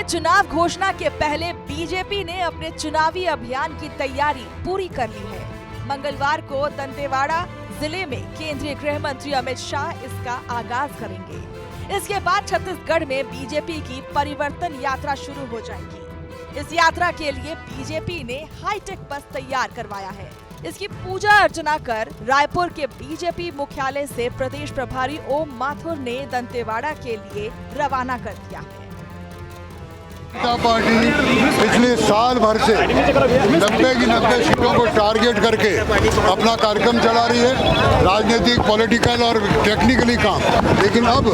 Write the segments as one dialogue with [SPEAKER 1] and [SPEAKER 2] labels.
[SPEAKER 1] चुनाव घोषणा के पहले बीजेपी ने अपने चुनावी अभियान की तैयारी पूरी कर ली है। मंगलवार को दंतेवाड़ा जिले में केंद्रीय गृह मंत्री अमित शाह इसका आगाज करेंगे। इसके बाद छत्तीसगढ़ में बीजेपी की परिवर्तन यात्रा शुरू हो जाएगी। इस यात्रा के लिए बीजेपी ने हाईटेक बस तैयार करवाया है। इसकी पूजा अर्चना कर रायपुर के बीजेपी मुख्यालय से प्रदेश प्रभारी ओम माथुर ने दंतेवाड़ा के लिए रवाना कर दिया है।
[SPEAKER 2] जनता पार्टी पिछले साल भर से 90 की 90 सीटों को टारगेट करके अपना कार्यक्रम चला रही है, राजनीतिक, पॉलिटिकल और टेक्निकली काम। लेकिन अब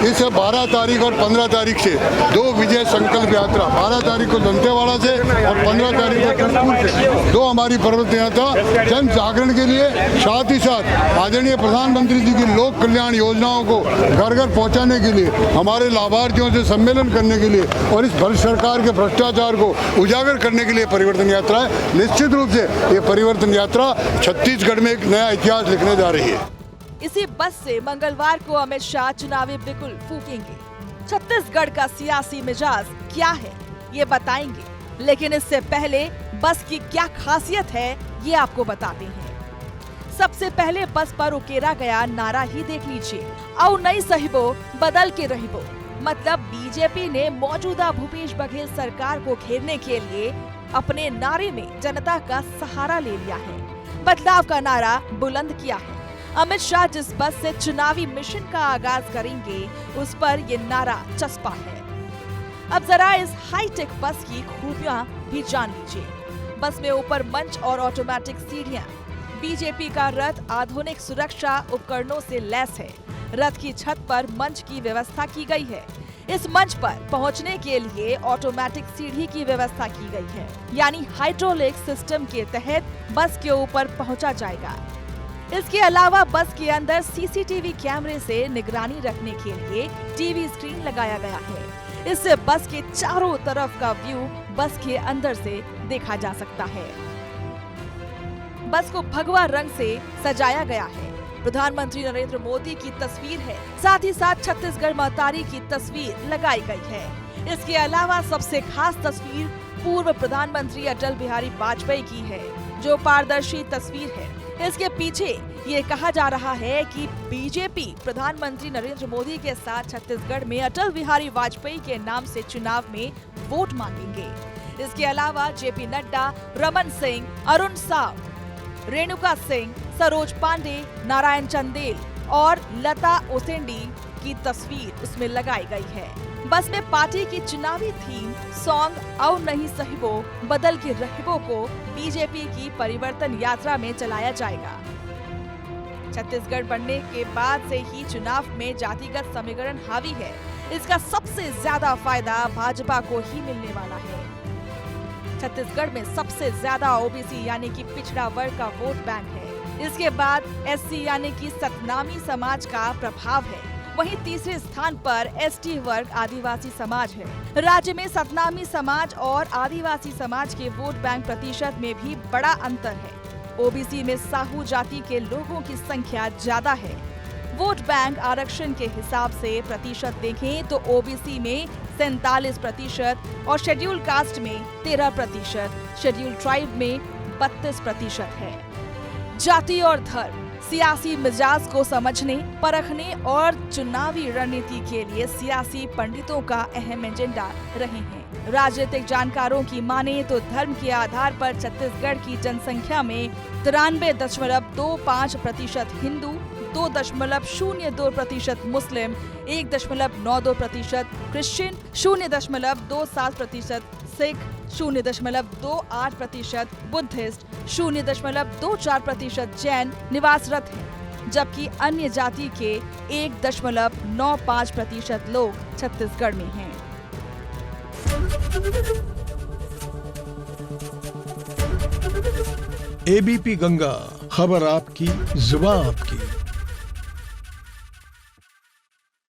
[SPEAKER 2] इस 12 तारीख और 15 तारीख से 2 विजय संकल्प यात्रा, 12 तारीख को दंतेवाड़ा से और 15 तारीख को जौनपुर से 2 हमारी परिवर्तन यात्रा जन जागरण के लिए, साथ ही साथ आदरणीय प्रधानमंत्री जी की लोक कल्याण योजनाओं को घर घर पहुँचाने के लिए, हमारे लाभार्थियों से सम्मेलन करने के लिए और इस भ्रष्ट सरकार के भ्रष्टाचार को उजागर करने के लिए परिवर्तन यात्रा है। निश्चित रूप से ये परिवर्तन यात्रा छत्तीसगढ़ में एक नया इतिहास लिखने जा रही है।
[SPEAKER 1] इसी बस से मंगलवार को अमित शाह चुनावी बिगुल फूकेंगे। छत्तीसगढ़ का सियासी मिजाज क्या है ये बताएंगे, लेकिन इससे पहले बस की क्या खासियत है ये आपको बताते हैं। सबसे पहले बस पर उकेरा गया नारा ही देख लीजिए, औ नई सहिबो बदल के रहिबो। मतलब बीजेपी ने मौजूदा भूपेश बघेल सरकार को घेरने के लिए अपने नारे में जनता का सहारा ले लिया है, बदलाव का नारा बुलंद किया है। अमित शाह जिस बस से चुनावी मिशन का आगाज करेंगे उस पर ये नारा चस्पा है। अब जरा इस हाईटेक बस की खूबियां भी जान लीजिए। बस में ऊपर मंच और ऑटोमेटिक सीढ़ियां, बीजेपी का रथ आधुनिक सुरक्षा उपकरणों से लैस है। रथ की छत पर मंच की व्यवस्था की गई है। इस मंच पर पहुंचने के लिए ऑटोमेटिक सीढ़ी की व्यवस्था की गई है, यानी हाइड्रोलिक सिस्टम के तहत बस के ऊपर पहुंचा जाएगा। इसके अलावा बस के अंदर सीसीटीवी कैमरे से निगरानी रखने के लिए टीवी स्क्रीन लगाया गया है। इससे बस के चारों तरफ का व्यू बस के अंदर से देखा जा सकता है। बस को भगवा रंग से सजाया गया है। प्रधानमंत्री नरेंद्र मोदी की तस्वीर है, साथ ही साथ छत्तीसगढ़ महतारी की तस्वीर लगाई गई है। इसके अलावा सबसे खास तस्वीर पूर्व प्रधानमंत्री अटल बिहारी वाजपेयी की है, जो पारदर्शी तस्वीर है। इसके पीछे ये कहा जा रहा है कि बीजेपी प्रधानमंत्री नरेंद्र मोदी के साथ छत्तीसगढ़ में अटल बिहारी वाजपेयी के नाम से चुनाव में वोट मांगेंगे। इसके अलावा जेपी नड्डा, रमन सिंह, अरुण साव, रेणुका सिंह, सरोज पांडे, नारायण चंदेल और लता ओसेंडी की तस्वीर उसमें लगाई गई है। बस में पार्टी की चुनावी थीम सॉन्ग औ नहीं सहिबो बदल के रहिबो को बीजेपी की परिवर्तन यात्रा में चलाया जाएगा। छत्तीसगढ़ बनने के बाद से ही चुनाव में जातिगत समीकरण हावी है। इसका सबसे ज्यादा फायदा भाजपा को ही मिलने वाला है। छत्तीसगढ़ में सबसे ज्यादा ओबीसी यानी कि पिछड़ा वर्ग का वोट बैंक है। इसके बाद एससी यानी कि सतनामी समाज का प्रभाव है। वहीं तीसरे स्थान पर एसटी वर्ग आदिवासी समाज है। राज्य में सतनामी समाज और आदिवासी समाज के वोट बैंक प्रतिशत में भी बड़ा अंतर है। ओबीसी में साहू जाति के लोगों की संख्या ज्यादा है। वोट बैंक आरक्षण के हिसाब से प्रतिशत देखें तो ओबीसी में 47% और शेड्यूल कास्ट में 13%, शेड्यूल ट्राइब में 32% है। जाति और धर्म सियासी मिजाज को समझने, परखने और चुनावी रणनीति के लिए सियासी पंडितों का अहम एजेंडा रहे हैं। राजनीतिक जानकारों की माने तो धर्म के आधार पर छत्तीसगढ़ की जनसंख्या में 93.25% हिंदू, 2.02% मुस्लिम, 1.92% क्रिश्चियन, 0.27% सिख, 0.28% बुद्धिस्ट, 0.24% जैन निवासरत हैं, जबकि अन्य जाति के 1.95% लोग छत्तीसगढ़ में हैं।
[SPEAKER 3] एबीपी गंगा, खबर आपकी, जुबान आपकी।